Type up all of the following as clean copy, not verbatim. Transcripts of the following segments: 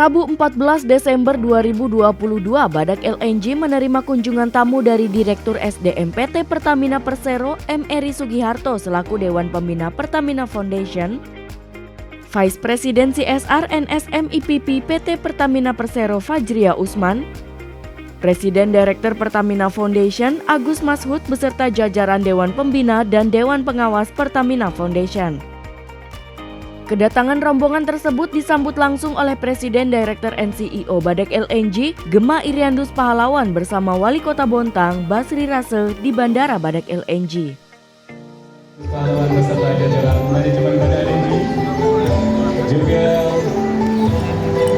Rabu 14 Desember 2022, Badak LNG menerima kunjungan tamu dari Direktur SDM PT Pertamina Persero M. Eri Sugiharto selaku Dewan Pembina Pertamina Foundation, Vice President CSR NSM IPP PT Pertamina Persero Fajria Usman, Presiden Direktur Pertamina Foundation Agus Mashud beserta jajaran Dewan Pembina dan Dewan Pengawas Pertamina Foundation. Kedatangan rombongan tersebut disambut langsung oleh Presiden Direktur NCEO Badak LNG Gema Iriandus Pahlawan bersama Wali Kota Bontang Basri Rase di Bandara Badak LNG. Pahlawan beserta jajaran manajemen Badak LNG juga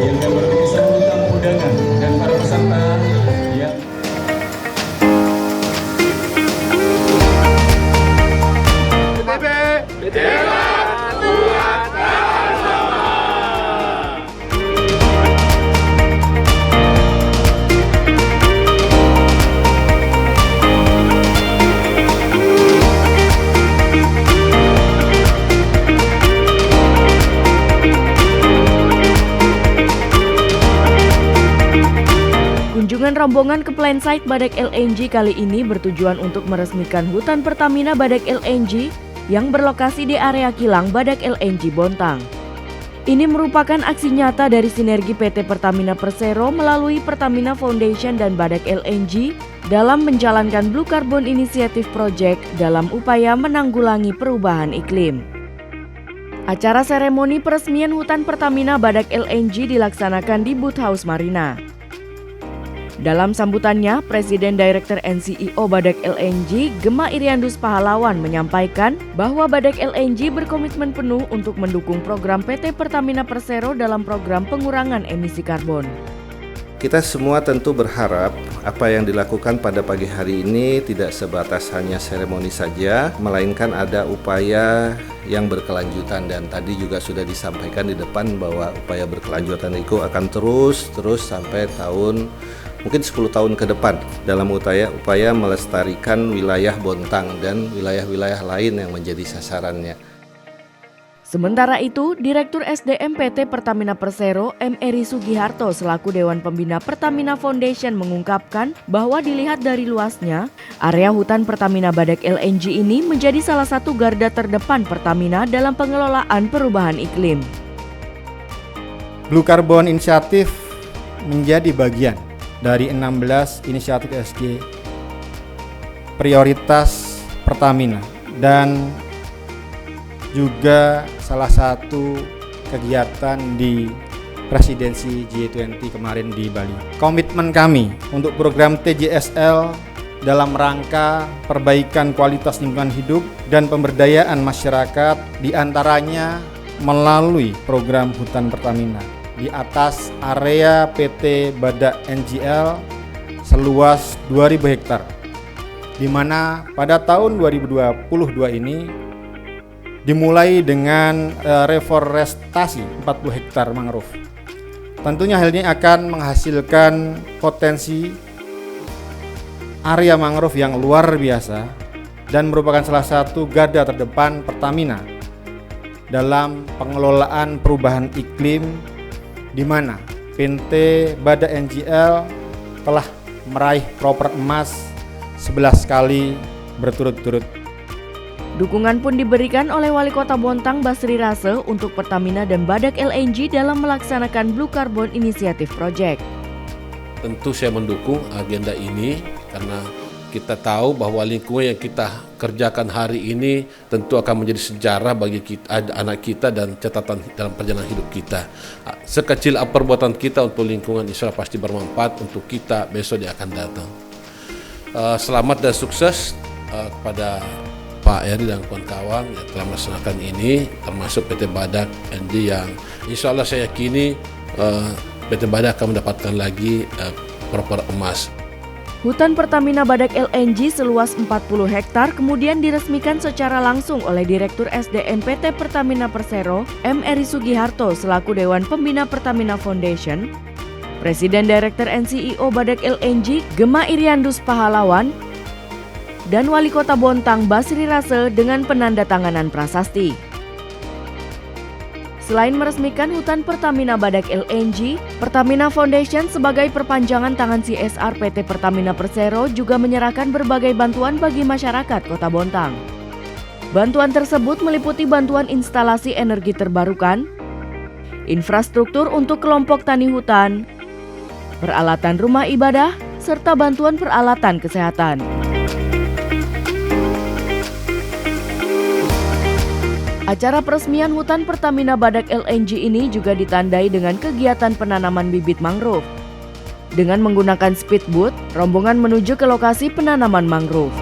yang bertugas sambutan undangan dan para peserta yang Kunjungan rombongan ke plant site Badak LNG kali ini bertujuan untuk meresmikan hutan Pertamina Badak LNG yang berlokasi di area kilang Badak LNG Bontang. Ini merupakan aksi nyata dari sinergi PT Pertamina Persero melalui Pertamina Foundation dan Badak LNG dalam menjalankan Blue Carbon Initiative Project dalam upaya menanggulangi perubahan iklim. Acara seremoni peresmian hutan Pertamina Badak LNG dilaksanakan di Boat House Marina. Dalam sambutannya, Presiden Direktur NCEO Badak LNG Gema Iriandus Pahlawan menyampaikan bahwa Badak LNG berkomitmen penuh untuk mendukung program PT Pertamina Persero dalam program pengurangan emisi karbon. Kita semua tentu berharap apa yang dilakukan pada pagi hari ini tidak sebatas hanya seremoni saja, melainkan ada upaya yang berkelanjutan, dan tadi juga sudah disampaikan di depan bahwa upaya berkelanjutan itu akan terus sampai tahun mungkin 10 tahun ke depan dalam upaya melestarikan wilayah Bontang dan wilayah-wilayah lain yang menjadi sasarannya. Sementara itu, Direktur SDM PT Pertamina Persero M. Eri Sugiharto selaku Dewan Pembina Pertamina Foundation mengungkapkan bahwa dilihat dari luasnya, area hutan Pertamina Badak LNG ini menjadi salah satu garda terdepan Pertamina dalam pengelolaan perubahan iklim. Blue Carbon Initiative menjadi bagian dari 16 inisiatif ESG prioritas Pertamina dan juga salah satu kegiatan di presidensi G20 kemarin di Bali. Komitmen kami untuk program TJSL dalam rangka perbaikan kualitas lingkungan hidup dan pemberdayaan masyarakat diantaranya melalui program Hutan Pertamina di atas area PT Badak NGL seluas 2.000 hektar, di mana pada tahun 2022 ini dimulai dengan reforestasi 40 hektar mangrove. Tentunya hal ini akan menghasilkan potensi area mangrove yang luar biasa dan merupakan salah satu garda terdepan Pertamina dalam pengelolaan perubahan iklim, di mana PT Badak NGL telah meraih proper emas 11 kali berturut-turut. Dukungan pun diberikan oleh Wali Kota Bontang Basri Rase untuk Pertamina dan Badak LNG dalam melaksanakan Blue Carbon Initiative Project. Tentu saya mendukung agenda ini karena kita tahu bahwa lingkungan yang kita kerjakan hari ini tentu akan menjadi sejarah bagi kita, anak kita, dan catatan dalam perjalanan hidup kita. Sekecil apa perbuatan kita untuk lingkungan, insya Allah pasti bermanfaat untuk kita besok dia akan datang. Selamat dan sukses kepada Pak Eri dan kawan-kawan yang telah melaksanakan ini, termasuk PT Badak NG yang insya Allah saya yakini PT Badak akan mendapatkan lagi proper emas. Hutan Pertamina Badak LNG seluas 40 hektar kemudian diresmikan secara langsung oleh Direktur SDM PT Pertamina Persero M. Eri Sugiharto selaku Dewan Pembina Pertamina Foundation, Presiden Direktur NCEO Badak LNG Gema Iriandus Pahlawan, dan Wali Kota Bontang Basri Rase dengan penandatanganan prasasti. Selain meresmikan hutan Pertamina Badak LNG, Pertamina Foundation sebagai perpanjangan tangan CSR PT Pertamina Persero juga menyerahkan berbagai bantuan bagi masyarakat Kota Bontang. Bantuan tersebut meliputi bantuan instalasi energi terbarukan, infrastruktur untuk kelompok tani hutan, peralatan rumah ibadah, serta bantuan peralatan kesehatan. Acara peresmian hutan Pertamina Badak LNG ini juga ditandai dengan kegiatan penanaman bibit mangrove. Dengan menggunakan speedboat, rombongan menuju ke lokasi penanaman mangrove.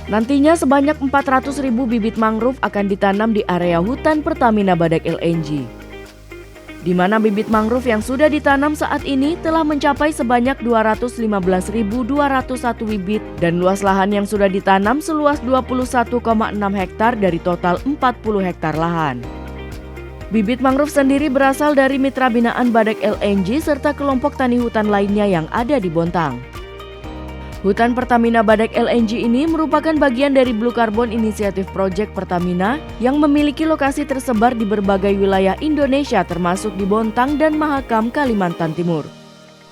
Nantinya sebanyak 400.000 bibit mangrove akan ditanam di area hutan Pertamina Badak LNG. Di mana bibit mangrove yang sudah ditanam saat ini telah mencapai sebanyak 215.201 bibit dan luas lahan yang sudah ditanam seluas 21,6 hektar dari total 40 hektar lahan. Bibit mangrove sendiri berasal dari mitra binaan Badak LNG serta kelompok tani hutan lainnya yang ada di Bontang. Hutan Pertamina Badak LNG ini merupakan bagian dari Blue Carbon Initiative Project Pertamina yang memiliki lokasi tersebar di berbagai wilayah Indonesia termasuk di Bontang dan Mahakam, Kalimantan Timur.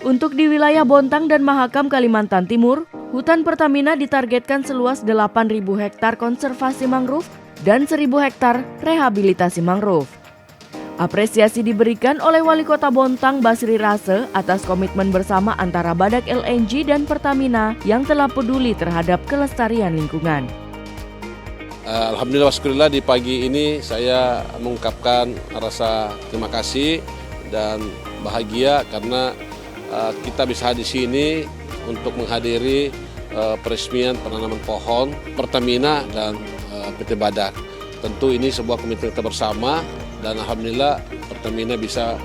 Untuk di wilayah Bontang dan Mahakam, Kalimantan Timur, hutan Pertamina ditargetkan seluas 8.000 hektar konservasi mangrove dan 1.000 hektar rehabilitasi mangrove. Apresiasi diberikan oleh Wali Kota Bontang Basri Rase atas komitmen bersama antara Badak LNG dan Pertamina yang telah peduli terhadap kelestarian lingkungan. Alhamdulillah waskurillah di pagi ini saya mengungkapkan rasa terima kasih dan bahagia karena kita bisa di sini untuk menghadiri peresmian penanaman pohon Pertamina dan PT Badak. Tentu ini sebuah komitmen kita bersama. Dan alhamdulillah Pertamina bisa,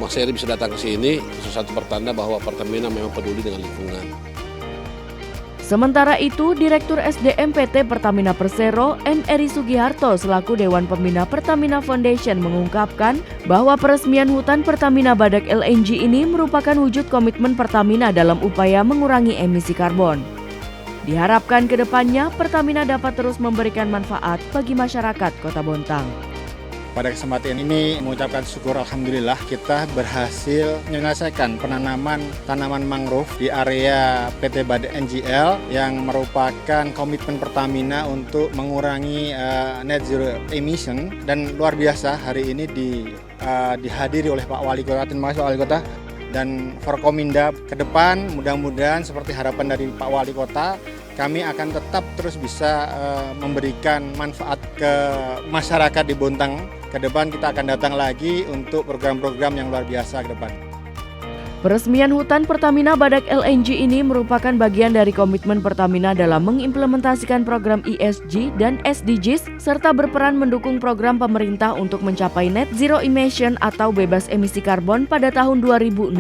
Mas Heri bisa datang ke sini, itu satu pertanda bahwa Pertamina memang peduli dengan lingkungan. Sementara itu, Direktur SDM PT Pertamina Persero, M. Eri Sugiharto selaku Dewan Pembina Pertamina Foundation mengungkapkan bahwa peresmian hutan Pertamina Badak LNG ini merupakan wujud komitmen Pertamina dalam upaya mengurangi emisi karbon. Diharapkan ke depannya Pertamina dapat terus memberikan manfaat bagi masyarakat Kota Bontang. Pada kesempatan ini mengucapkan syukur alhamdulillah kita berhasil menyelesaikan penanaman tanaman mangrove di area PT Badak NGL yang merupakan komitmen Pertamina untuk mengurangi net zero emission, dan luar biasa hari ini dihadiri oleh Pak Wali Kota. Terima kasih Pak Wali Kota. Dan Forkominda ke depan mudah-mudahan seperti harapan dari Pak Wali Kota, kami akan tetap terus bisa memberikan manfaat ke masyarakat di Bontang. Ke depan kita akan datang lagi untuk program-program yang luar biasa ke depan. Peresmian hutan Pertamina Badak LNG ini merupakan bagian dari komitmen Pertamina dalam mengimplementasikan program ESG dan SDGs serta berperan mendukung program pemerintah untuk mencapai net zero emission atau bebas emisi karbon pada tahun 2060.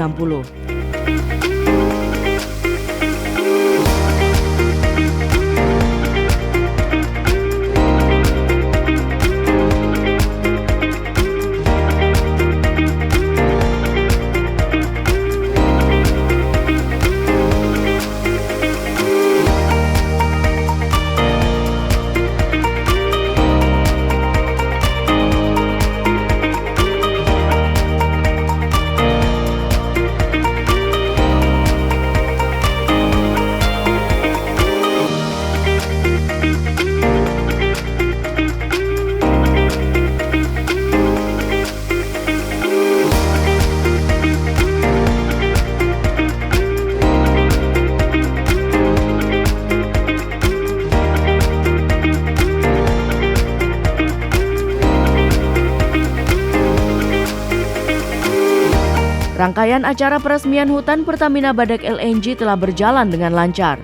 Rangkaian acara peresmian hutan Pertamina Badak LNG telah berjalan dengan lancar.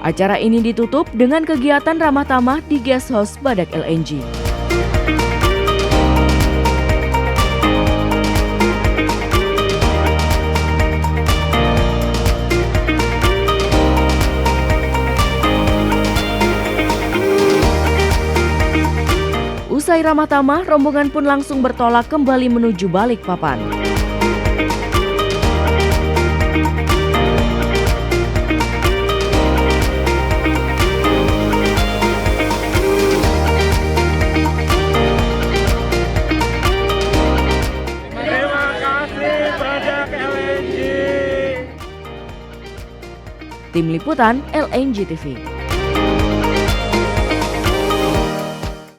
Acara ini ditutup dengan kegiatan ramah tamah di guest house Badak LNG. Usai ramah tamah, rombongan pun langsung bertolak kembali menuju Balikpapan. Tim Liputan LNG TV.